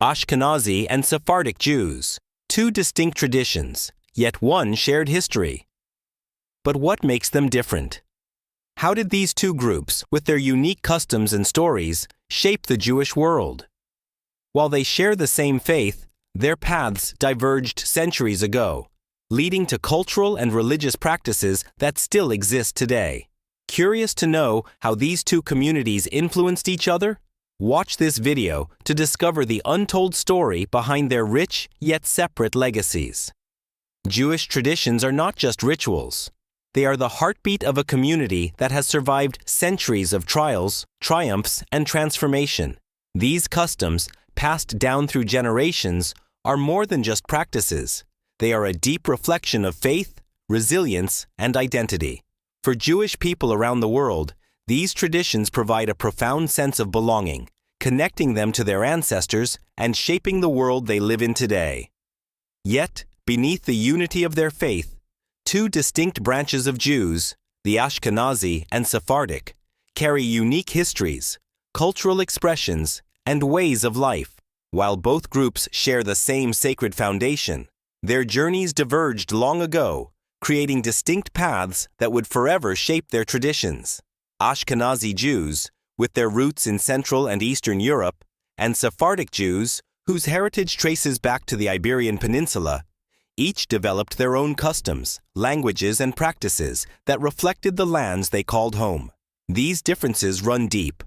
Ashkenazi and Sephardic Jews, two distinct traditions, yet one shared history. But what makes them different? How did these two groups, with their unique customs and stories, shape the Jewish world? While they share the same faith, their paths diverged centuries ago, leading to cultural and religious practices that still exist today. Curious to know how these two communities influenced each other? Watch this video to discover the untold story behind their rich yet separate legacies. Jewish traditions are not just rituals. They are the heartbeat of a community that has survived centuries of trials, triumphs, and transformation. These customs, passed down through generations, are more than just practices. They are a deep reflection of faith, resilience, and identity. For Jewish people around the world, these traditions provide a profound sense of belonging, connecting them to their ancestors and shaping the world they live in today. Yet, beneath the unity of their faith, two distinct branches of Jews, the Ashkenazi and Sephardic, carry unique histories, cultural expressions, and ways of life. While both groups share the same sacred foundation, their journeys diverged long ago, creating distinct paths that would forever shape their traditions. Ashkenazi Jews, with their roots in Central and Eastern Europe, and Sephardic Jews, whose heritage traces back to the Iberian Peninsula, each developed their own customs, languages, and practices that reflected the lands they called home. These differences run deep,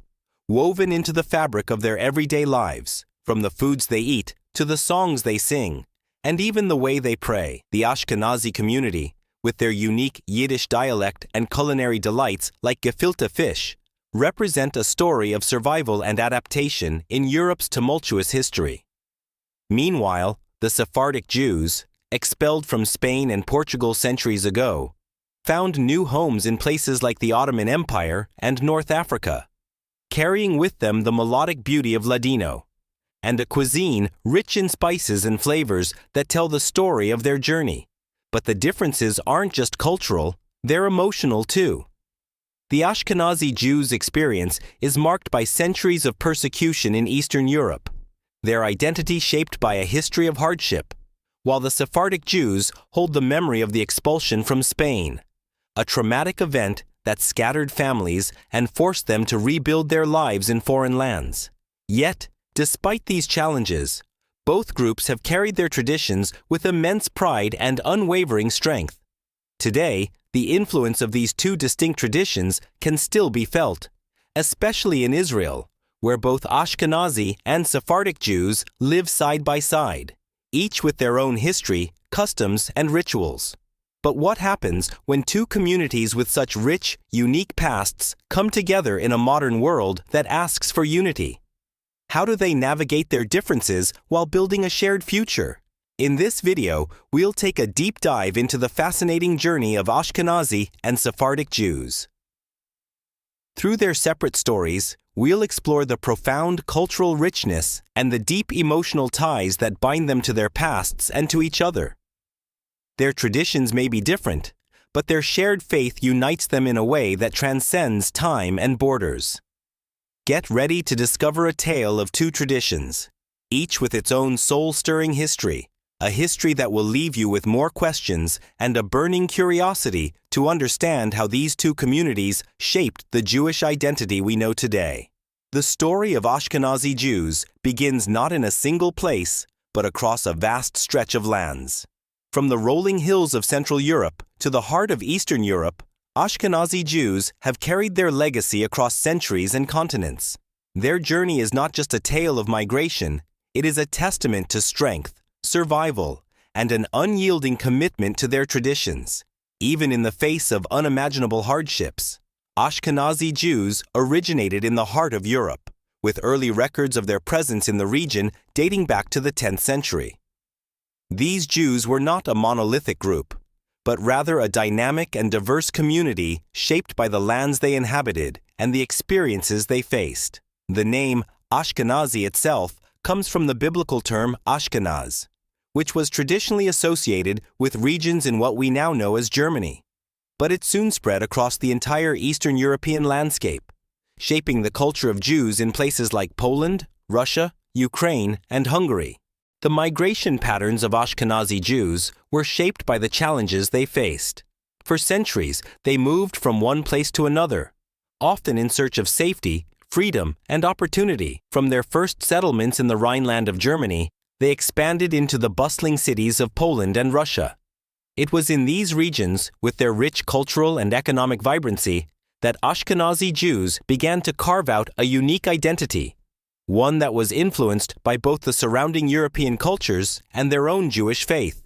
woven into the fabric of their everyday lives, from the foods they eat to the songs they sing, and even the way they pray. The Ashkenazi community, with their unique Yiddish dialect and culinary delights like gefilte fish, represent a story of survival and adaptation in Europe's tumultuous history. Meanwhile, the Sephardic Jews, expelled from Spain and Portugal centuries ago, found new homes in places like the Ottoman Empire and North Africa, carrying with them the melodic beauty of Ladino, and a cuisine rich in spices and flavors that tell the story of their journey. But the differences aren't just cultural, they're emotional too. The Ashkenazi Jews' experience is marked by centuries of persecution in Eastern Europe, their identity shaped by a history of hardship, while the Sephardic Jews hold the memory of the expulsion from Spain, a traumatic event that scattered families and forced them to rebuild their lives in foreign lands. Yet, despite these challenges, both groups have carried their traditions with immense pride and unwavering strength. Today, the influence of these two distinct traditions can still be felt, especially in Israel, where both Ashkenazi and Sephardic Jews live side by side, each with their own history, customs, and rituals. But what happens when two communities with such rich, unique pasts come together in a modern world that asks for unity? How do they navigate their differences while building a shared future? In this video, we'll take a deep dive into the fascinating journey of Ashkenazi and Sephardic Jews. Through their separate stories, we'll explore the profound cultural richness and the deep emotional ties that bind them to their pasts and to each other. Their traditions may be different, but their shared faith unites them in a way that transcends time and borders. Get ready to discover a tale of two traditions, each with its own soul-stirring history, a history that will leave you with more questions and a burning curiosity to understand how these two communities shaped the Jewish identity we know today. The story of Ashkenazi Jews begins not in a single place, but across a vast stretch of lands. From the rolling hills of Central Europe to the heart of Eastern Europe, Ashkenazi Jews have carried their legacy across centuries and continents. Their journey is not just a tale of migration, it is a testament to strength, survival, and an unyielding commitment to their traditions. Even in the face of unimaginable hardships, Ashkenazi Jews originated in the heart of Europe, with early records of their presence in the region dating back to the 10th century. These Jews were not a monolithic group, but rather a dynamic and diverse community shaped by the lands they inhabited and the experiences they faced. The name Ashkenazi itself comes from the biblical term Ashkenaz, which was traditionally associated with regions in what we now know as Germany. But it soon spread across the entire Eastern European landscape, shaping the culture of Jews in places like Poland, Russia, Ukraine, and Hungary. The migration patterns of Ashkenazi Jews were shaped by the challenges they faced. For centuries, they moved from one place to another, often in search of safety, freedom, and opportunity. From their first settlements in the Rhineland of Germany, they expanded into the bustling cities of Poland and Russia. It was in these regions, with their rich cultural and economic vibrancy, that Ashkenazi Jews began to carve out a unique identity, one that was influenced by both the surrounding European cultures and their own Jewish faith.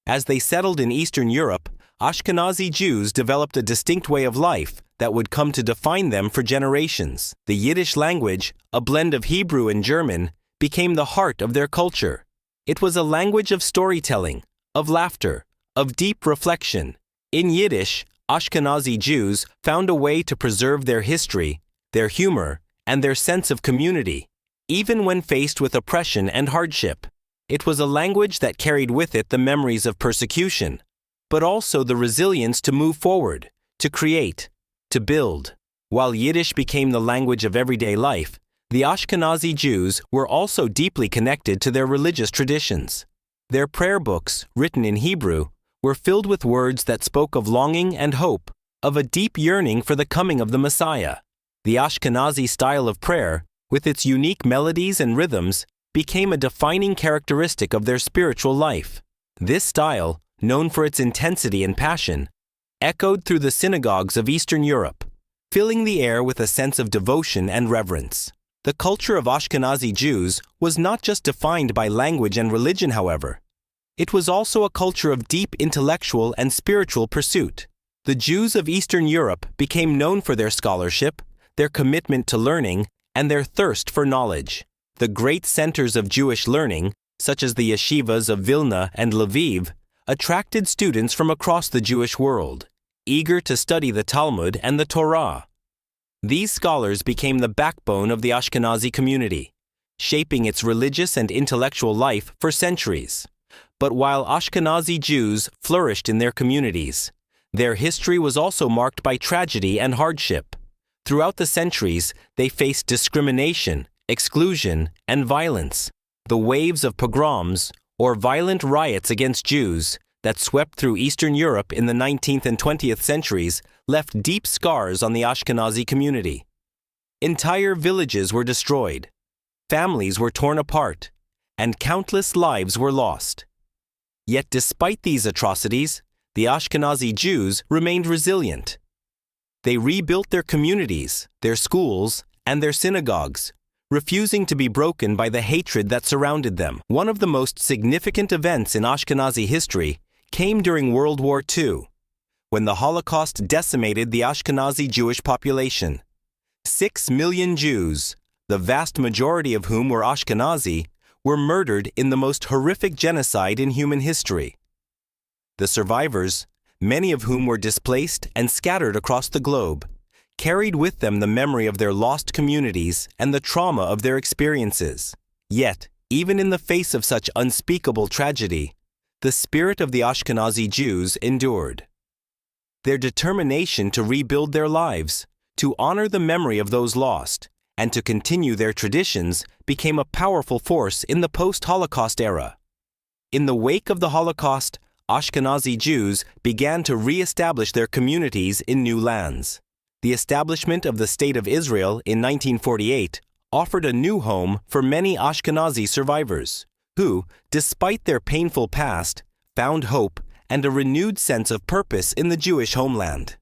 As they settled in Eastern Europe, Ashkenazi Jews developed a distinct way of life that would come to define them for generations. The Yiddish language, a blend of Hebrew and German, became the heart of their culture. It was a language of storytelling, of laughter, of deep reflection. In Yiddish, Ashkenazi Jews found a way to preserve their history, their humor, and their sense of community, even when faced with oppression and hardship. It was a language that carried with it the memories of persecution, but also the resilience to move forward, to create, to build. While Yiddish became the language of everyday life, the Ashkenazi Jews were also deeply connected to their religious traditions. Their prayer books, written in Hebrew, were filled with words that spoke of longing and hope, of a deep yearning for the coming of the Messiah. The Ashkenazi style of prayer, with its unique melodies and rhythms, became a defining characteristic of their spiritual life. This style, known for its intensity and passion, echoed through the synagogues of Eastern Europe, filling the air with a sense of devotion and reverence. The culture of Ashkenazi Jews was not just defined by language and religion, however. It was also a culture of deep intellectual and spiritual pursuit. The Jews of Eastern Europe became known for their scholarship, their commitment to learning, and their thirst for knowledge. The great centers of Jewish learning, such as the yeshivas of Vilna and Lviv, attracted students from across the Jewish world, eager to study the Talmud and the Torah. These scholars became the backbone of the Ashkenazi community, shaping its religious and intellectual life for centuries. But while Ashkenazi Jews flourished in their communities, their history was also marked by tragedy and hardship. Throughout the centuries, they faced discrimination, exclusion, and violence. The waves of pogroms, or violent riots against Jews, that swept through Eastern Europe in the 19th and 20th centuries left deep scars on the Ashkenazi community. Entire villages were destroyed, families were torn apart, and countless lives were lost. Yet despite these atrocities, the Ashkenazi Jews remained resilient. They rebuilt their communities, their schools, and their synagogues, refusing to be broken by the hatred that surrounded them. One of the most significant events in Ashkenazi history came during World War II, when the Holocaust decimated the Ashkenazi Jewish population. 6 million Jews, the vast majority of whom were Ashkenazi, were murdered in the most horrific genocide in human history. The survivors, many of whom were displaced and scattered across the globe, carried with them the memory of their lost communities and the trauma of their experiences. Yet, even in the face of such unspeakable tragedy, the spirit of the Ashkenazi Jews endured. Their determination to rebuild their lives, to honor the memory of those lost, and to continue their traditions became a powerful force in the post-Holocaust era. In the wake of the Holocaust, Ashkenazi Jews began to re-establish their communities in new lands. The establishment of the State of Israel in 1948 offered a new home for many Ashkenazi survivors, who, despite their painful past, found hope and a renewed sense of purpose in the Jewish homeland.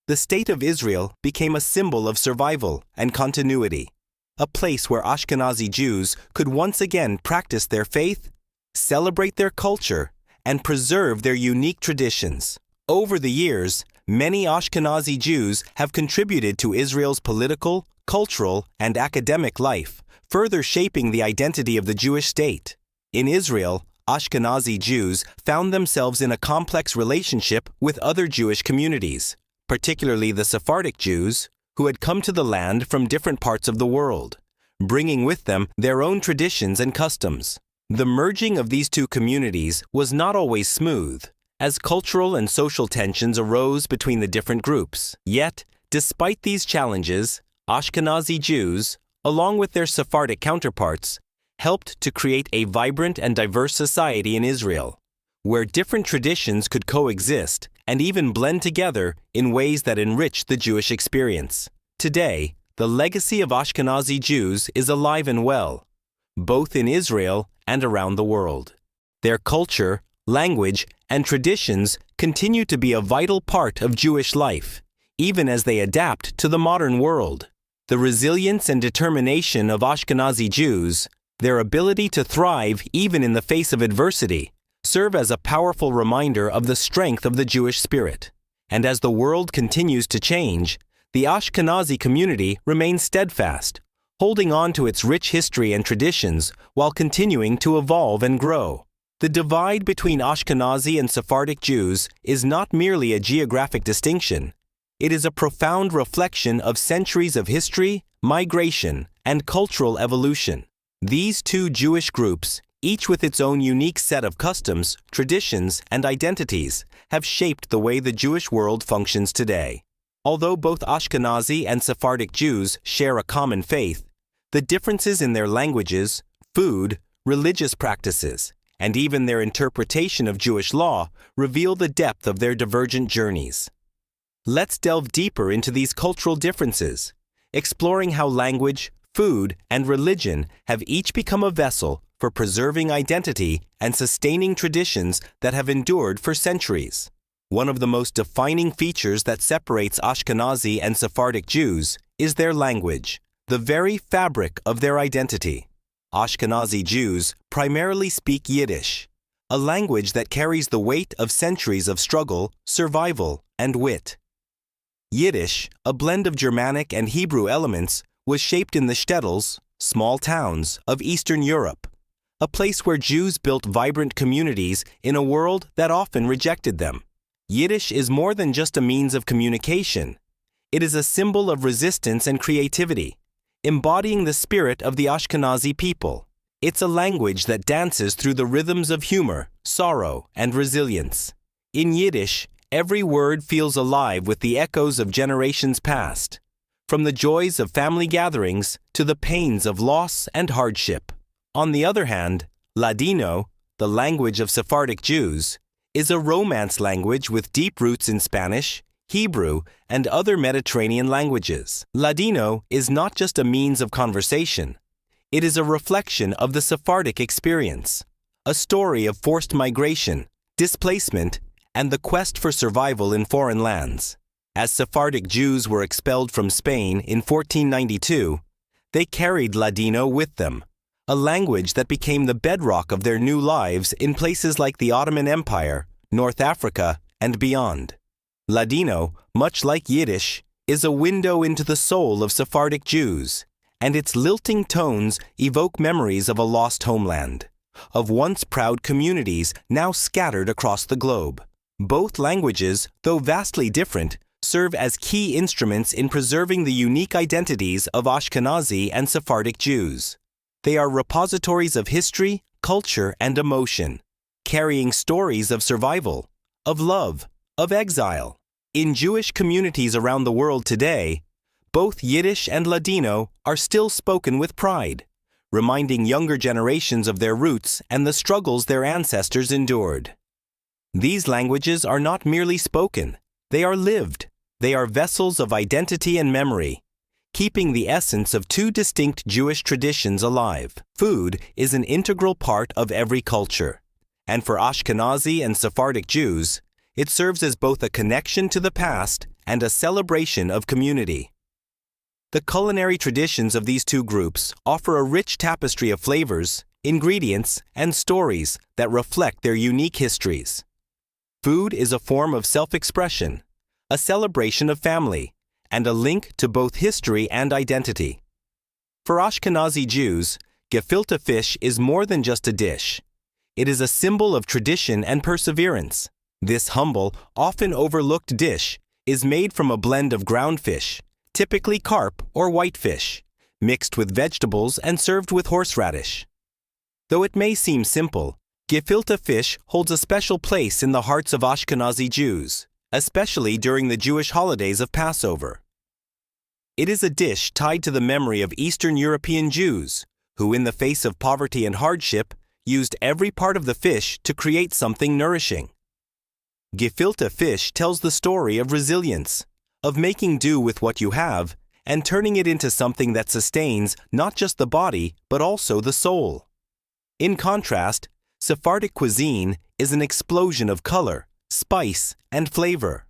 The State of Israel became a symbol of survival and continuity, a place where Ashkenazi Jews could once again practice their faith, celebrate their culture, and preserve their unique traditions. Over the years, many Ashkenazi Jews have contributed to Israel's political, cultural, and academic life, further shaping the identity of the Jewish state. In Israel, Ashkenazi Jews found themselves in a complex relationship with other Jewish communities, particularly the Sephardic Jews, who had come to the land from different parts of the world, bringing with them their own traditions and customs. The merging of these two communities was not always smooth, as cultural and social tensions arose between the different groups. Yet, despite these challenges, Ashkenazi Jews, along with their Sephardic counterparts, helped to create a vibrant and diverse society in Israel, where different traditions could coexist and even blend together in ways that enrich the Jewish experience. Today, the legacy of Ashkenazi Jews is alive and well, both in Israel and around the world. Their culture, language, and traditions continue to be a vital part of Jewish life, even as they adapt to the modern world. The resilience and determination of Ashkenazi Jews, their ability to thrive even in the face of adversity, serve as a powerful reminder of the strength of the Jewish spirit. And as the world continues to change, the Ashkenazi community remains steadfast, holding on to its rich history and traditions while continuing to evolve and grow. The divide between Ashkenazi and Sephardic Jews is not merely a geographic distinction. It is a profound reflection of centuries of history, migration, and cultural evolution. These two Jewish groups, each with its own unique set of customs, traditions, and identities, have shaped the way the Jewish world functions today. Although both Ashkenazi and Sephardic Jews share a common faith, the differences in their languages, food, religious practices, and even their interpretation of Jewish law reveal the depth of their divergent journeys. Let's delve deeper into these cultural differences, exploring how language, food, and religion have each become a vessel for preserving identity and sustaining traditions that have endured for centuries. One of the most defining features that separates Ashkenazi and Sephardic Jews is their language, the very fabric of their identity. Ashkenazi Jews primarily speak Yiddish, a language that carries the weight of centuries of struggle, survival, and wit. Yiddish, a blend of Germanic and Hebrew elements, was shaped in the shtetls, small towns, of Eastern Europe, a place where Jews built vibrant communities in a world that often rejected them. Yiddish is more than just a means of communication. It is a symbol of resistance and creativity, embodying the spirit of the Ashkenazi people. It's a language that dances through the rhythms of humor, sorrow, and resilience. In Yiddish, every word feels alive with the echoes of generations past, from the joys of family gatherings to the pains of loss and hardship. On the other hand, Ladino, the language of Sephardic Jews, is a Romance language with deep roots in Spanish, Hebrew, and other Mediterranean languages. Ladino is not just a means of conversation. It is a reflection of the Sephardic experience, a story of forced migration, displacement, and the quest for survival in foreign lands. As Sephardic Jews were expelled from Spain in 1492, they carried Ladino with them, a language that became the bedrock of their new lives in places like the Ottoman Empire, North Africa, and beyond. Ladino, much like Yiddish, is a window into the soul of Sephardic Jews, and its lilting tones evoke memories of a lost homeland, of once proud communities now scattered across the globe. Both languages, though vastly different, serve as key instruments in preserving the unique identities of Ashkenazi and Sephardic Jews. They are repositories of history, culture, and emotion, carrying stories of survival, of love, of exile. In Jewish communities around the world today, both Yiddish and Ladino are still spoken with pride, reminding younger generations of their roots and the struggles their ancestors endured. These languages are not merely spoken, they are lived. They are vessels of identity and memory, keeping the essence of two distinct Jewish traditions alive. Food is an integral part of every culture, and for Ashkenazi and Sephardic Jews, it serves as both a connection to the past and a celebration of community. The culinary traditions of these two groups offer a rich tapestry of flavors, ingredients, and stories that reflect their unique histories. Food is a form of self-expression, a celebration of family, and a link to both history and identity. For Ashkenazi Jews, gefilte fish is more than just a dish. It is a symbol of tradition and perseverance. This humble, often overlooked dish is made from a blend of ground fish, typically carp or whitefish, mixed with vegetables and served with horseradish. Though it may seem simple, gefilte fish holds a special place in the hearts of Ashkenazi Jews, especially during the Jewish holidays of Passover. It is a dish tied to the memory of Eastern European Jews, who in the face of poverty and hardship used every part of the fish to create something nourishing. Gefilte fish tells the story of resilience, of making do with what you have and turning it into something that sustains not just the body but also the soul. In contrast, Sephardic cuisine is an explosion of color, spice, and flavor,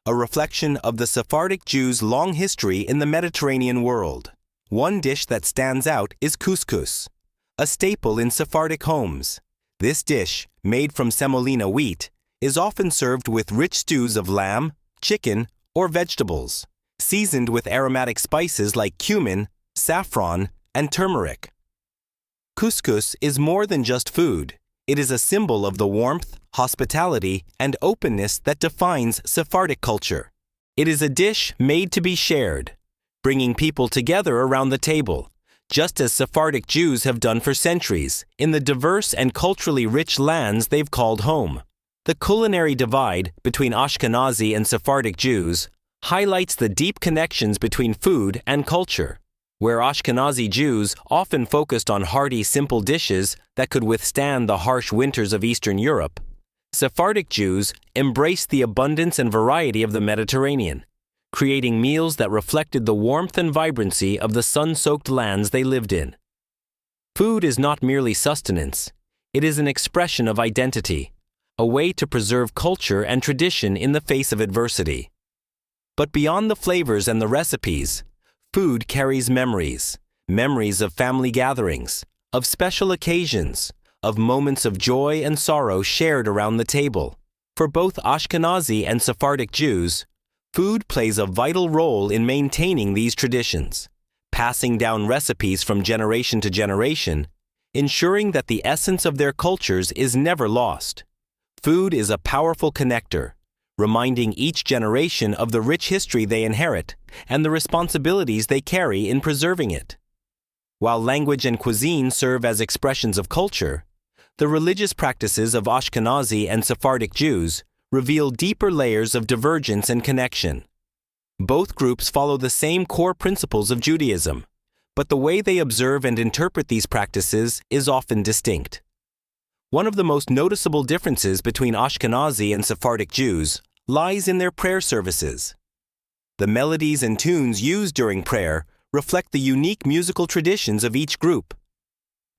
a reflection of the Sephardic Jews' long history in the Mediterranean world. One dish that stands out is couscous, a staple in Sephardic homes. This dish, made from semolina wheat, is often served with rich stews of lamb, chicken, or vegetables, seasoned with aromatic spices like cumin, saffron, and turmeric. Couscous is more than just food. It is a symbol of the warmth, hospitality, and openness that defines Sephardic culture. It is a dish made to be shared, bringing people together around the table, just as Sephardic Jews have done for centuries in the diverse and culturally rich lands they've called home. The culinary divide between Ashkenazi and Sephardic Jews highlights the deep connections between food and culture. Where Ashkenazi Jews often focused on hearty, simple dishes that could withstand the harsh winters of Eastern Europe, Sephardic Jews embraced the abundance and variety of the Mediterranean, creating meals that reflected the warmth and vibrancy of the sun-soaked lands they lived in. Food is not merely sustenance, it is an expression of identity, a way to preserve culture and tradition in the face of adversity. But beyond the flavors and the recipes, food carries memories of family gatherings, of special occasions, of moments of joy and sorrow shared around the table. For both Ashkenazi and Sephardic Jews, food plays a vital role in maintaining these traditions, passing down recipes from generation to generation, ensuring that the essence of their cultures is never lost. Food is a powerful connector, reminding each generation of the rich history they inherit and the responsibilities they carry in preserving it. While language and cuisine serve as expressions of culture, the religious practices of Ashkenazi and Sephardic Jews reveal deeper layers of divergence and connection. Both groups follow the same core principles of Judaism, but the way they observe and interpret these practices is often distinct. One of the most noticeable differences between Ashkenazi and Sephardic Jews lies in their prayer services. The melodies and tunes used during prayer reflect the unique musical traditions of each group.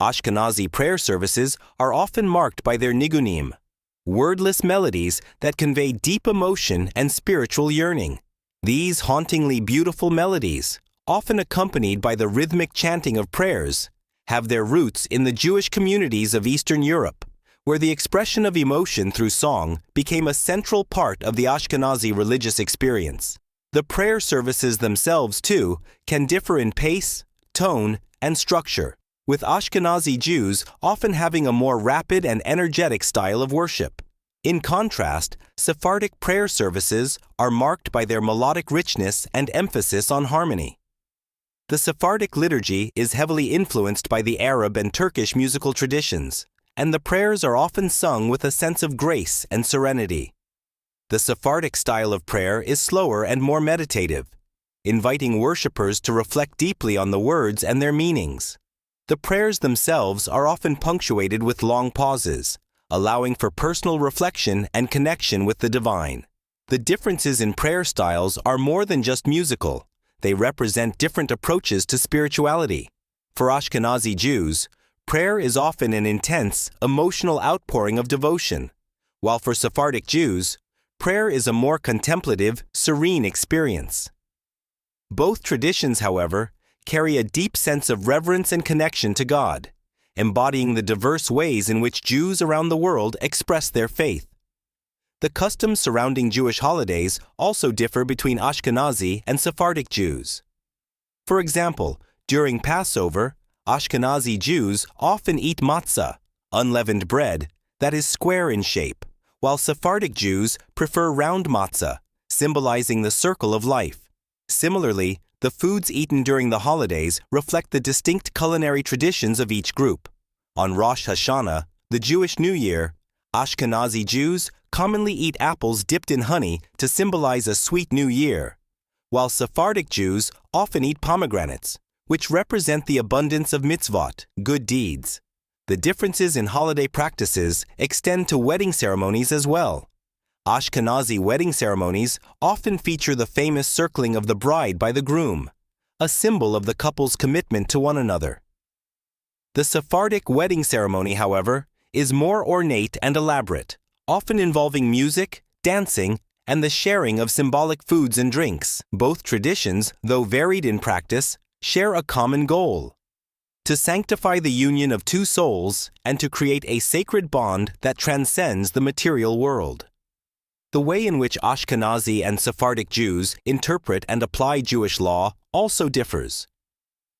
Ashkenazi prayer services are often marked by their nigunim, wordless melodies that convey deep emotion and spiritual yearning. These hauntingly beautiful melodies, often accompanied by the rhythmic chanting of prayers, have their roots in the Jewish communities of Eastern Europe, where the expression of emotion through song became a central part of the Ashkenazi religious experience. The prayer services themselves, too, can differ in pace, tone, and structure, with Ashkenazi Jews often having a more rapid and energetic style of worship. In contrast, Sephardic prayer services are marked by their melodic richness and emphasis on harmony. The Sephardic liturgy is heavily influenced by the Arab and Turkish musical traditions, and the prayers are often sung with a sense of grace and serenity. The Sephardic style of prayer is slower and more meditative, inviting worshipers to reflect deeply on the words and their meanings. The prayers themselves are often punctuated with long pauses, allowing for personal reflection and connection with the divine. The differences in prayer styles are more than just musical. They represent different approaches to spirituality. For Ashkenazi Jews, prayer is often an intense, emotional outpouring of devotion, while for Sephardic Jews, prayer is a more contemplative, serene experience. Both traditions, however, carry a deep sense of reverence and connection to God, embodying the diverse ways in which Jews around the world express their faith. The customs surrounding Jewish holidays also differ between Ashkenazi and Sephardic Jews. For example, during Passover, Ashkenazi Jews often eat matzah, unleavened bread, that is square in shape, while Sephardic Jews prefer round matzah, symbolizing the circle of life. Similarly, the foods eaten during the holidays reflect the distinct culinary traditions of each group. On Rosh Hashanah, the Jewish New Year, Ashkenazi Jews commonly eat apples dipped in honey to symbolize a sweet new year, while Sephardic Jews often eat pomegranates, which represent the abundance of mitzvot, good deeds. The differences in holiday practices extend to wedding ceremonies as well. Ashkenazi wedding ceremonies often feature the famous circling of the bride by the groom, a symbol of the couple's commitment to one another. The Sephardic wedding ceremony, however, is more ornate and elaborate, often involving music, dancing, and the sharing of symbolic foods and drinks. Both traditions, though varied in practice, share a common goal: to sanctify the union of two souls and to create a sacred bond that transcends the material world. The way in which Ashkenazi and Sephardic Jews interpret and apply Jewish law also differs.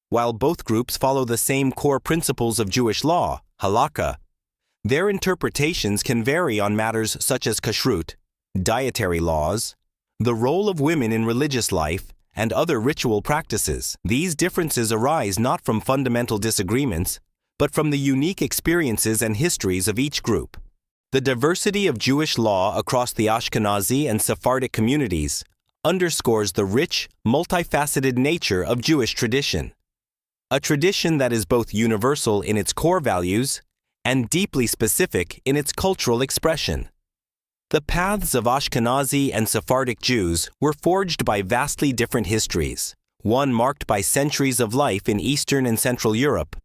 While both groups follow the same core principles of Jewish law, halakha, their interpretations can vary on matters such as kashrut, dietary laws, the role of women in religious life, and other ritual practices. These differences arise not from fundamental disagreements, but from the unique experiences and histories of each group. The diversity of Jewish law across the Ashkenazi and Sephardic communities underscores the rich, multifaceted nature of Jewish tradition, a tradition that is both universal in its core values and deeply specific in its cultural expression. The paths of Ashkenazi and Sephardic Jews were forged by vastly different histories, one marked by centuries of life in Eastern and Central Europe,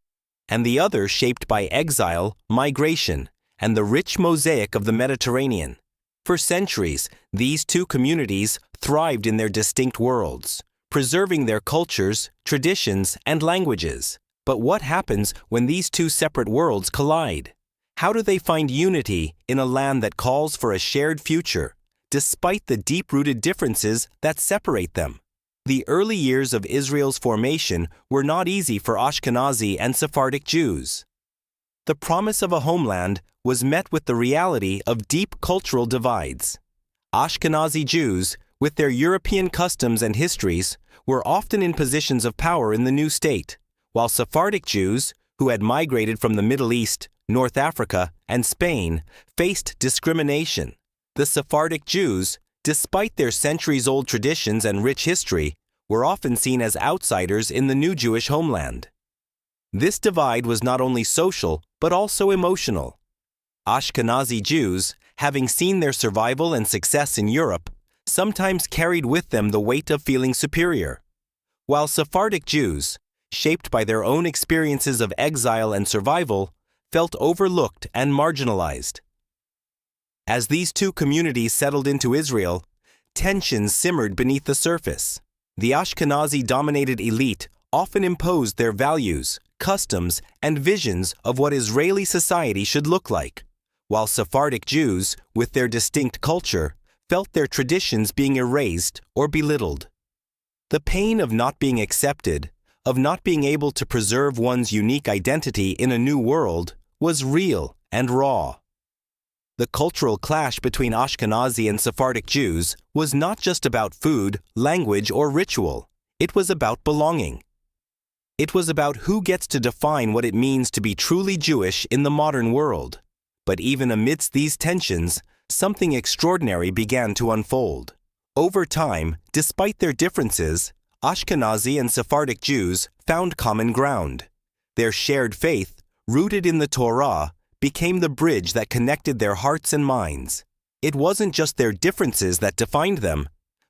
and the other shaped by exile, migration, and the rich mosaic of the Mediterranean. For centuries, these two communities thrived in their distinct worlds, preserving their cultures, traditions, and languages. But what happens when these two separate worlds collide? How do they find unity in a land that calls for a shared future, despite the deep-rooted differences that separate them? The early years of Israel's formation were not easy for Ashkenazi and Sephardic Jews. The promise of a homeland was met with the reality of deep cultural divides. Ashkenazi Jews, with their European customs and histories, were often in positions of power in the new state, while Sephardic Jews, who had migrated from the Middle East, North Africa, and Spain, faced discrimination. The Sephardic Jews, despite their centuries-old traditions and rich history, were often seen as outsiders in the new Jewish homeland. This divide was not only social, but also emotional. Ashkenazi Jews, having seen their survival and success in Europe, sometimes carried with them the weight of feeling superior, while Sephardic Jews, shaped by their own experiences of exile and survival, felt overlooked and marginalized. As these two communities settled into Israel, tensions simmered beneath the surface. The Ashkenazi-dominated elite often imposed their values, customs, and visions of what Israeli society should look like, while Sephardic Jews, with their distinct culture, felt their traditions being erased or belittled. The pain of not being accepted, of not being able to preserve one's unique identity in a new world, was real and raw. The cultural clash between Ashkenazi and Sephardic Jews was not just about food, language, or ritual. It was about belonging. It was about who gets to define what it means to be truly Jewish in the modern world. But even amidst these tensions, something extraordinary began to unfold. Over time, despite their differences, Ashkenazi and Sephardic Jews found common ground. Their shared faith, rooted in the Torah, became the bridge that connected their hearts and minds. It wasn't just their differences that defined them,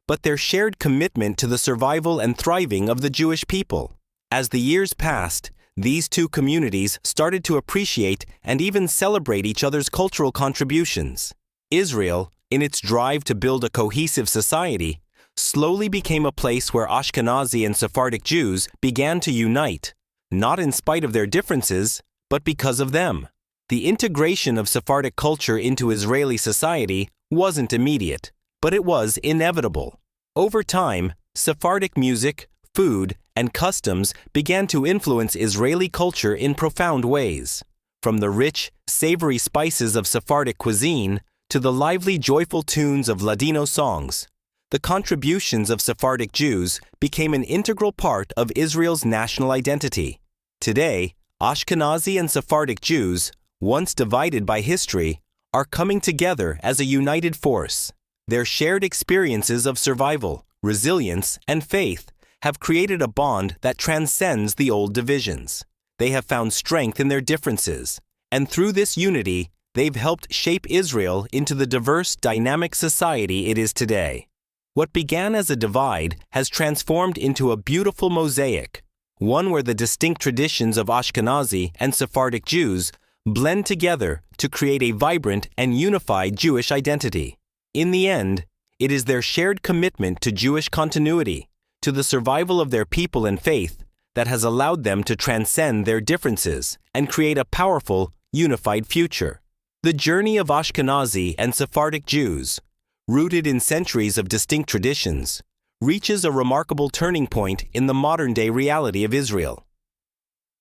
but their shared commitment to the survival and thriving of the Jewish people. As the years passed, these two communities started to appreciate and even celebrate each other's cultural contributions. Israel, in its drive to build a cohesive society, slowly became a place where Ashkenazi and Sephardic Jews began to unite, not in spite of their differences, but because of them. The integration of Sephardic culture into Israeli society wasn't immediate, but it was inevitable. Over time, Sephardic music, food, and customs began to influence Israeli culture in profound ways. From the rich, savory spices of Sephardic cuisine to the lively, joyful tunes of Ladino songs, the contributions of Sephardic Jews became an integral part of Israel's national identity. Today, Ashkenazi and Sephardic Jews, once divided by history, are coming together as a united force. Their shared experiences of survival, resilience, and faith have created a bond that transcends the old divisions. They have found strength in their differences, and through this unity, they've helped shape Israel into the diverse, dynamic society it is today. What began as a divide has transformed into a beautiful mosaic, one where the distinct traditions of Ashkenazi and Sephardic Jews blend together to create a vibrant and unified Jewish identity. In the end, it is their shared commitment to Jewish continuity, to the survival of their people and faith, that has allowed them to transcend their differences and create a powerful, unified future. The journey of Ashkenazi and Sephardic Jews, rooted in centuries of distinct traditions, reaches a remarkable turning point in the modern-day reality of Israel.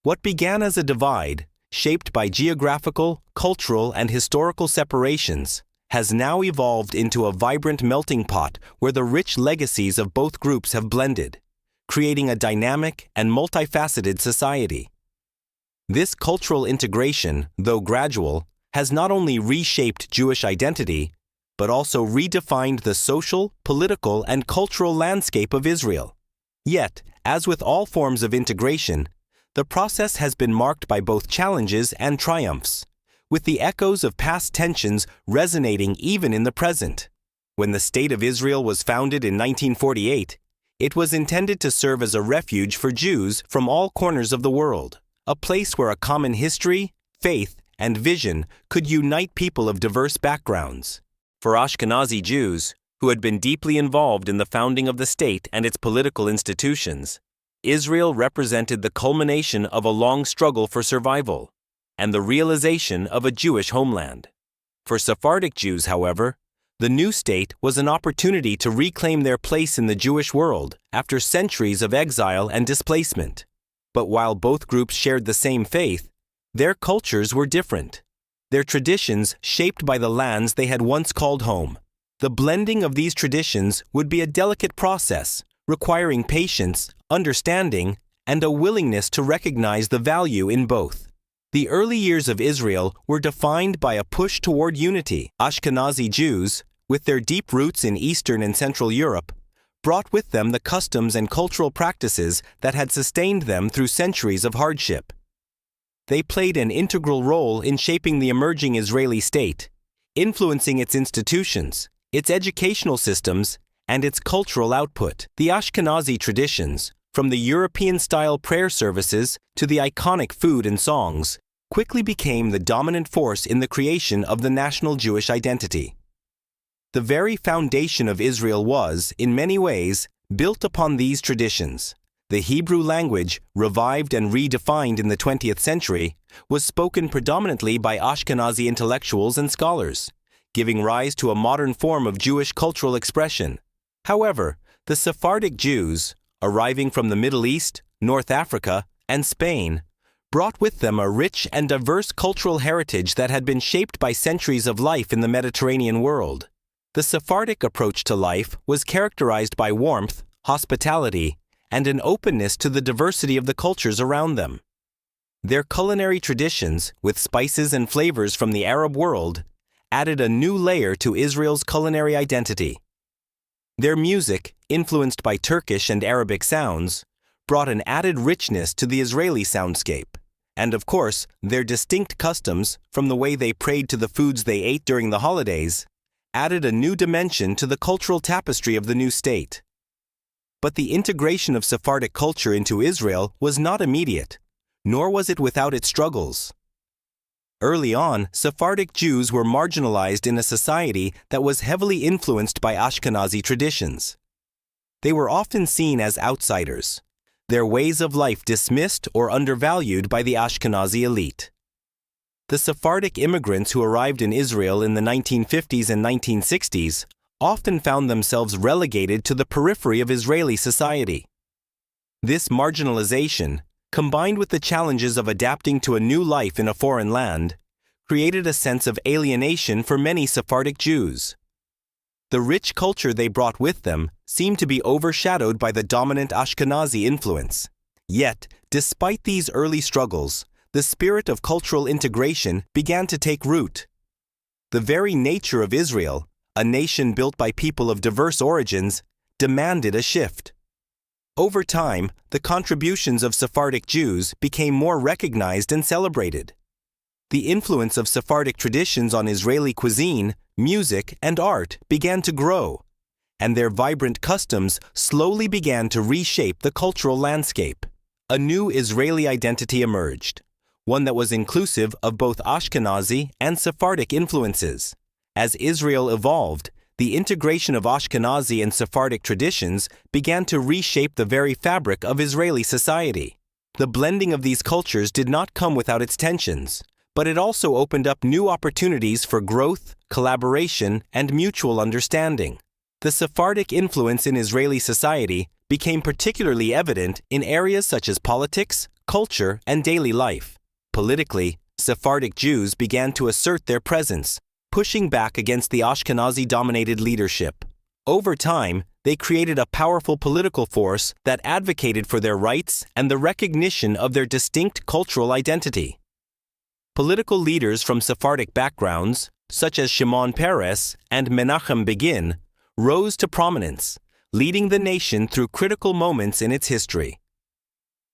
What began as a divide, shaped by geographical, cultural, and historical separations, has now evolved into a vibrant melting pot where the rich legacies of both groups have blended, creating a dynamic and multifaceted society. This cultural integration, though gradual, has not only reshaped Jewish identity, but also redefined the social, political, and cultural landscape of Israel. Yet, as with all forms of integration, the process has been marked by both challenges and triumphs, with the echoes of past tensions resonating even in the present. When the State of Israel was founded in 1948, it was intended to serve as a refuge for Jews from all corners of the world, a place where a common history, faith, and vision could unite people of diverse backgrounds. For Ashkenazi Jews, who had been deeply involved in the founding of the state and its political institutions, Israel represented the culmination of a long struggle for survival and the realization of a Jewish homeland. For Sephardic Jews, however, the new state was an opportunity to reclaim their place in the Jewish world after centuries of exile and displacement. But while both groups shared the same faith, their cultures were different, their traditions shaped by the lands they had once called home. The blending of these traditions would be a delicate process, requiring patience, understanding, and a willingness to recognize the value in both. The early years of Israel were defined by a push toward unity. Ashkenazi Jews, with their deep roots in Eastern and Central Europe, brought with them the customs and cultural practices that had sustained them through centuries of hardship. They played an integral role in shaping the emerging Israeli state, influencing its institutions, its educational systems, and its cultural output. The Ashkenazi traditions, from the European-style prayer services to the iconic food and songs, quickly became the dominant force in the creation of the national Jewish identity. The very foundation of Israel was, in many ways, built upon these traditions. The Hebrew language, revived and redefined in the 20th century, was spoken predominantly by Ashkenazi intellectuals and scholars, giving rise to a modern form of Jewish cultural expression. However, the Sephardic Jews, arriving from the Middle East, North Africa, and Spain, brought with them a rich and diverse cultural heritage that had been shaped by centuries of life in the Mediterranean world. The Sephardic approach to life was characterized by warmth, hospitality, and an openness to the diversity of the cultures around them. Their culinary traditions, with spices and flavors from the Arab world, added a new layer to Israel's culinary identity. Their music, influenced by Turkish and Arabic sounds, brought an added richness to the Israeli soundscape. And of course, their distinct customs, from the way they prayed to the foods they ate during the holidays, added a new dimension to the cultural tapestry of the new state. But the integration of Sephardic culture into Israel was not immediate, nor was it without its struggles. Early on, Sephardic Jews were marginalized in a society that was heavily influenced by Ashkenazi traditions. They were often seen as outsiders, their ways of life dismissed or undervalued by the Ashkenazi elite. The Sephardic immigrants who arrived in Israel in the 1950s and 1960s often found themselves relegated to the periphery of Israeli society. This marginalization, combined with the challenges of adapting to a new life in a foreign land, created a sense of alienation for many Sephardic Jews. The rich culture they brought with them seemed to be overshadowed by the dominant Ashkenazi influence. Yet, despite these early struggles, the spirit of cultural integration began to take root. The very nature of Israel, a nation built by people of diverse origins, demanded a shift. Over time, the contributions of Sephardic Jews became more recognized and celebrated. The influence of Sephardic traditions on Israeli cuisine, music, and art began to grow, and their vibrant customs slowly began to reshape the cultural landscape. A new Israeli identity emerged, one that was inclusive of both Ashkenazi and Sephardic influences. As Israel evolved, the integration of Ashkenazi and Sephardic traditions began to reshape the very fabric of Israeli society. The blending of these cultures did not come without its tensions, but it also opened up new opportunities for growth, collaboration, and mutual understanding. The Sephardic influence in Israeli society became particularly evident in areas such as politics, culture, and daily life. Politically, Sephardic Jews began to assert their presence, pushing back against the Ashkenazi-dominated leadership. Over time, they created a powerful political force that advocated for their rights and the recognition of their distinct cultural identity. Political leaders from Sephardic backgrounds, such as Shimon Peres and Menachem Begin, rose to prominence, leading the nation through critical moments in its history.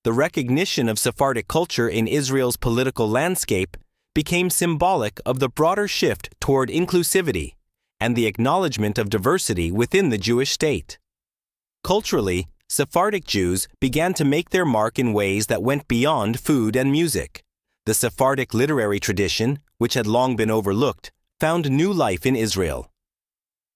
The recognition of Sephardic culture in Israel's political landscape became symbolic of the broader shift toward inclusivity and the acknowledgement of diversity within the Jewish state. Culturally, Sephardic Jews began to make their mark in ways that went beyond food and music. The Sephardic literary tradition, which had long been overlooked, found new life in Israel.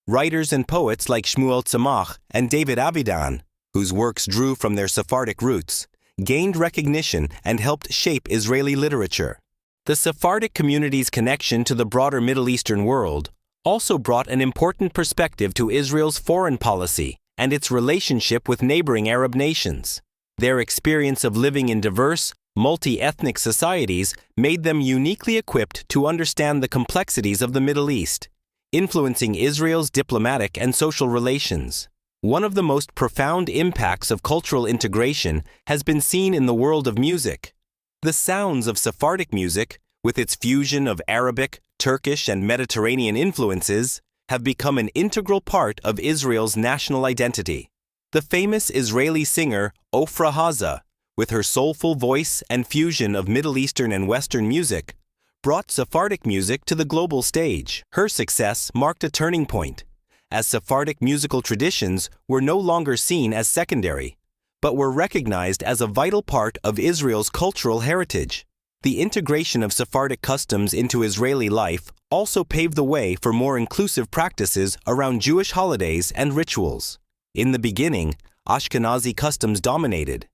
Writers and poets like Shmuel Tzemach and David Avidan, whose works drew from their Sephardic roots, gained recognition and helped shape Israeli literature. The Sephardic community's connection to the broader Middle Eastern world also brought an important perspective to Israel's foreign policy and its relationship with neighboring Arab nations. Their experience of living in diverse, multi-ethnic societies made them uniquely equipped to understand the complexities of the Middle East, influencing Israel's diplomatic and social relations. One of the most profound impacts of cultural integration has been seen in the world of music. The sounds of Sephardic music, with its fusion of Arabic, Turkish, and Mediterranean influences, have become an integral part of Israel's national identity. The famous Israeli singer Ofra Haza, with her soulful voice and fusion of Middle Eastern and Western music, brought Sephardic music to the global stage. Her success marked a turning point, as Sephardic musical traditions were no longer seen as secondary, but were recognized as a vital part of Israel's cultural heritage. The integration of Sephardic customs into Israeli life also paved the way for more inclusive practices around Jewish holidays and rituals. In the beginning, Ashkenazi customs dominated,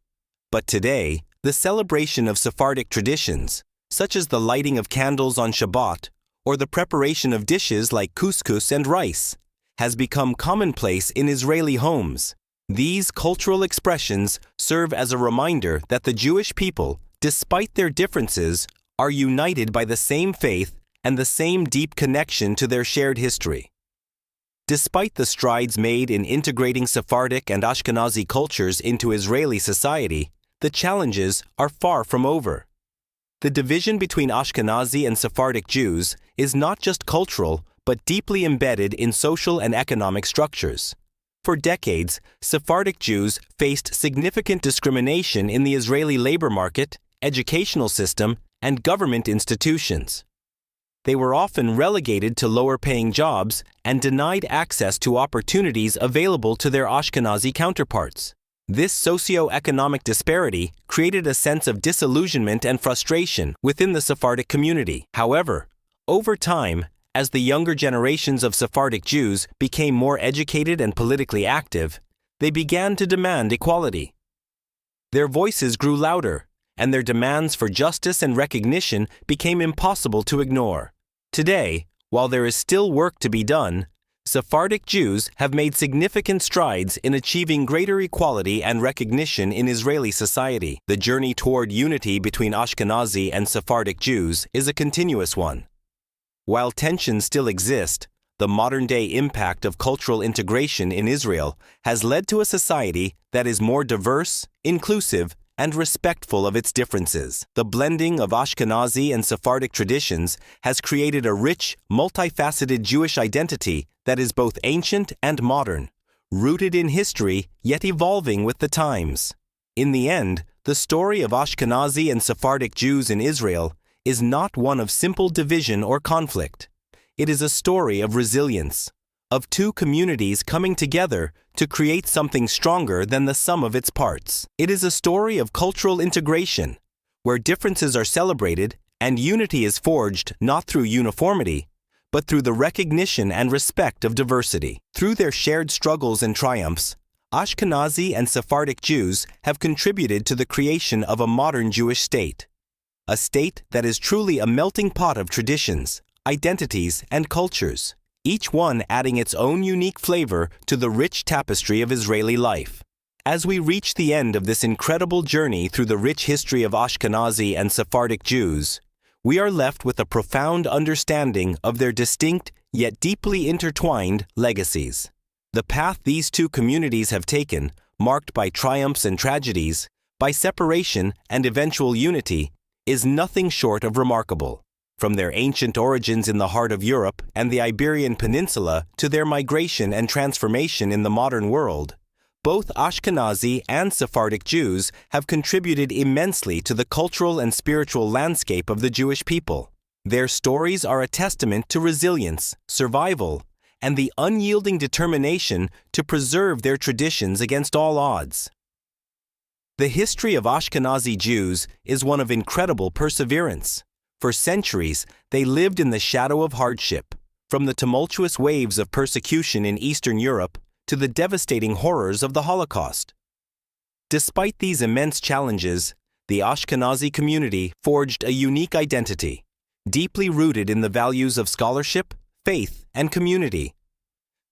but today, the celebration of Sephardic traditions, such as the lighting of candles on Shabbat or the preparation of dishes like couscous and rice, has become commonplace in Israeli homes. These cultural expressions serve as a reminder that the Jewish people, despite their differences, are united by the same faith and the same deep connection to their shared history. Despite the strides made in integrating Sephardic and Ashkenazi cultures into Israeli society, the challenges are far from over. The division between Ashkenazi and Sephardic Jews is not just cultural, but deeply embedded in social and economic structures. For decades, Sephardic Jews faced significant discrimination in the Israeli labor market, educational system, and government institutions. They were often relegated to lower-paying jobs and denied access to opportunities available to their Ashkenazi counterparts. This socio-economic disparity created a sense of disillusionment and frustration within the Sephardic community. However, over time, as the younger generations of Sephardic Jews became more educated and politically active, they began to demand equality. Their voices grew louder, and their demands for justice and recognition became impossible to ignore. Today, while there is still work to be done, Sephardic Jews have made significant strides in achieving greater equality and recognition in Israeli society. The journey toward unity between Ashkenazi and Sephardic Jews is a continuous one. While tensions still exist, the modern-day impact of cultural integration in Israel has led to a society that is more diverse, inclusive, and respectful of its differences. The blending of Ashkenazi and Sephardic traditions has created a rich, multifaceted Jewish identity that is both ancient and modern, rooted in history yet evolving with the times. In the end, the story of Ashkenazi and Sephardic Jews in Israel is not one of simple division or conflict. It is a story of resilience, of two communities coming together to create something stronger than the sum of its parts. It is a story of cultural integration, where differences are celebrated and unity is forged not through uniformity, but through the recognition and respect of diversity. Through their shared struggles and triumphs, Ashkenazi and Sephardic Jews have contributed to the creation of a modern Jewish state, a state that is truly a melting pot of traditions, identities, and cultures, each one adding its own unique flavor to the rich tapestry of Israeli life. As we reach the end of this incredible journey through the rich history of Ashkenazi and Sephardic Jews, we are left with a profound understanding of their distinct yet deeply intertwined legacies. The path these two communities have taken, marked by triumphs and tragedies, by separation and eventual unity, is nothing short of remarkable. From their ancient origins in the heart of Europe and the Iberian Peninsula to their migration and transformation in the modern world, both Ashkenazi and Sephardic Jews have contributed immensely to the cultural and spiritual landscape of the Jewish people. Their stories are a testament to resilience, survival, and the unyielding determination to preserve their traditions against all odds. The history of Ashkenazi Jews is one of incredible perseverance. For centuries, they lived in the shadow of hardship, from the tumultuous waves of persecution in Eastern Europe to the devastating horrors of the Holocaust. Despite these immense challenges, the Ashkenazi community forged a unique identity, deeply rooted in the values of scholarship, faith, and community.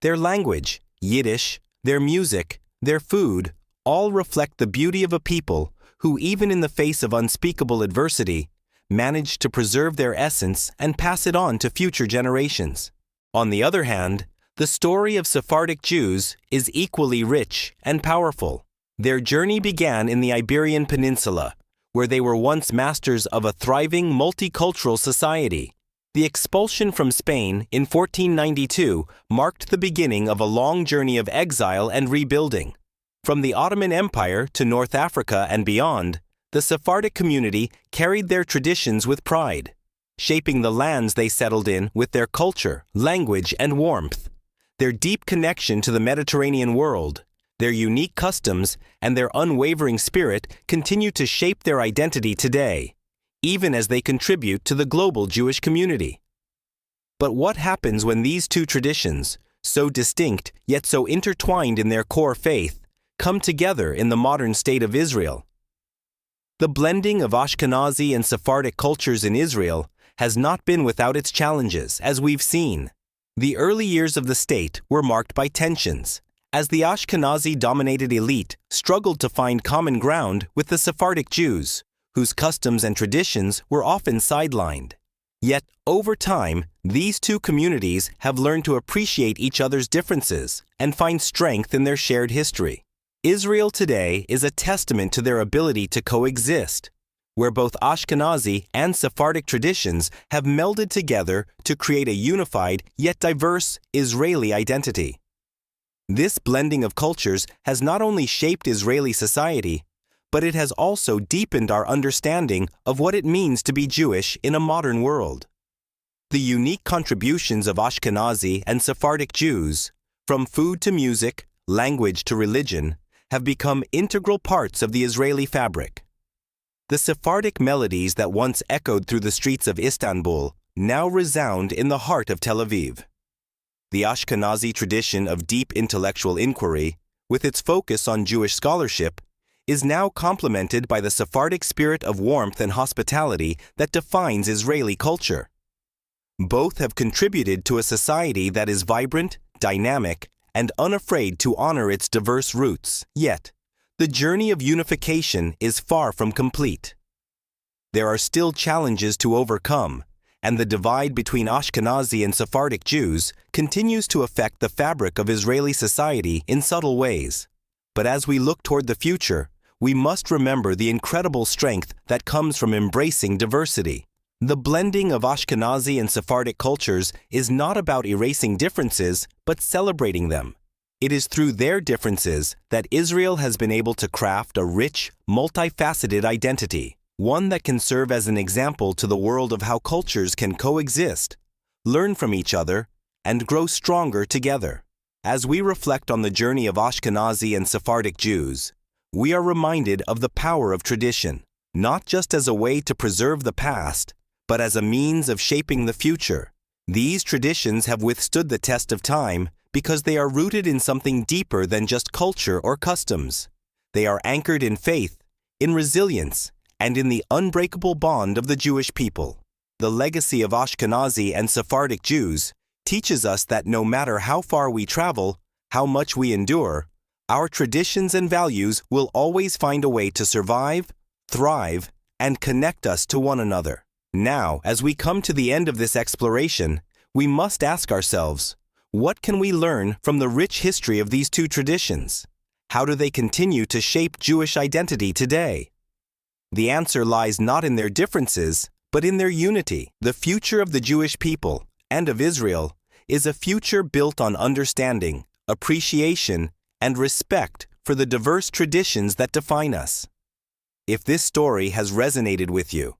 Their language, Yiddish, their music, their food, all reflect the beauty of a people who, even in the face of unspeakable adversity, managed to preserve their essence and pass it on to future generations. On the other hand, the story of Sephardic Jews is equally rich and powerful. Their journey began in the Iberian Peninsula, where they were once masters of a thriving multicultural society. The expulsion from Spain in 1492 marked the beginning of a long journey of exile and rebuilding. From the Ottoman Empire to North Africa and beyond, the Sephardic community carried their traditions with pride, shaping the lands they settled in with their culture, language, and warmth. Their deep connection to the Mediterranean world, their unique customs, and their unwavering spirit continue to shape their identity today, even as they contribute to the global Jewish community. But what happens when these two traditions, so distinct yet so intertwined in their core faith, come together in the modern state of Israel? The blending of Ashkenazi and Sephardic cultures in Israel has not been without its challenges, as we've seen. The early years of the state were marked by tensions, as the Ashkenazi-dominated elite struggled to find common ground with the Sephardic Jews, whose customs and traditions were often sidelined. Yet, over time, these two communities have learned to appreciate each other's differences and find strength in their shared history. Israel today is a testament to their ability to coexist, where both Ashkenazi and Sephardic traditions have melded together to create a unified yet diverse Israeli identity. This blending of cultures has not only shaped Israeli society, but it has also deepened our understanding of what it means to be Jewish in a modern world. The unique contributions of Ashkenazi and Sephardic Jews, from food to music, language to religion, have become integral parts of the Israeli fabric. The Sephardic melodies that once echoed through the streets of Istanbul now resound in the heart of Tel Aviv. The Ashkenazi tradition of deep intellectual inquiry, with its focus on Jewish scholarship, is now complemented by the Sephardic spirit of warmth and hospitality that defines Israeli culture. Both have contributed to a society that is vibrant, dynamic, and unafraid to honor its diverse roots. Yet, the journey of unification is far from complete. There are still challenges to overcome, and the divide between Ashkenazi and Sephardic Jews continues to affect the fabric of Israeli society in subtle ways. But as we look toward the future, we must remember the incredible strength that comes from embracing diversity. The blending of Ashkenazi and Sephardic cultures is not about erasing differences, but celebrating them. It is through their differences that Israel has been able to craft a rich, multifaceted identity, one that can serve as an example to the world of how cultures can coexist, learn from each other, and grow stronger together. As we reflect on the journey of Ashkenazi and Sephardic Jews, we are reminded of the power of tradition, not just as a way to preserve the past, but as a means of shaping the future. These traditions have withstood the test of time because they are rooted in something deeper than just culture or customs. They are anchored in faith, in resilience, and in the unbreakable bond of the Jewish people. The legacy of Ashkenazi and Sephardic Jews teaches us that no matter how far we travel, how much we endure, our traditions and values will always find a way to survive, thrive, and connect us to one another. Now, as we come to the end of this exploration, we must ask ourselves, what can we learn from the rich history of these two traditions? How do they continue to shape Jewish identity today? The answer lies not in their differences, but in their unity. The future of the Jewish people and of Israel is a future built on understanding, appreciation, and respect for the diverse traditions that define us. If this story has resonated with you,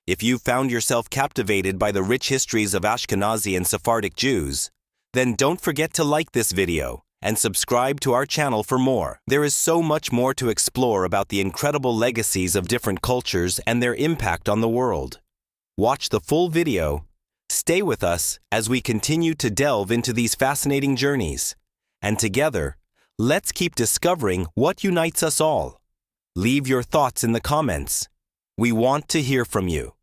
if you found yourself captivated by the rich histories of Ashkenazi and Sephardic Jews, then don't forget to like this video and subscribe to our channel for more. There is so much more to explore about the incredible legacies of different cultures and their impact on the world. Watch the full video. Stay with us as we continue to delve into these fascinating journeys. And together, let's keep discovering what unites us all. Leave your thoughts in the comments. We want to hear from you.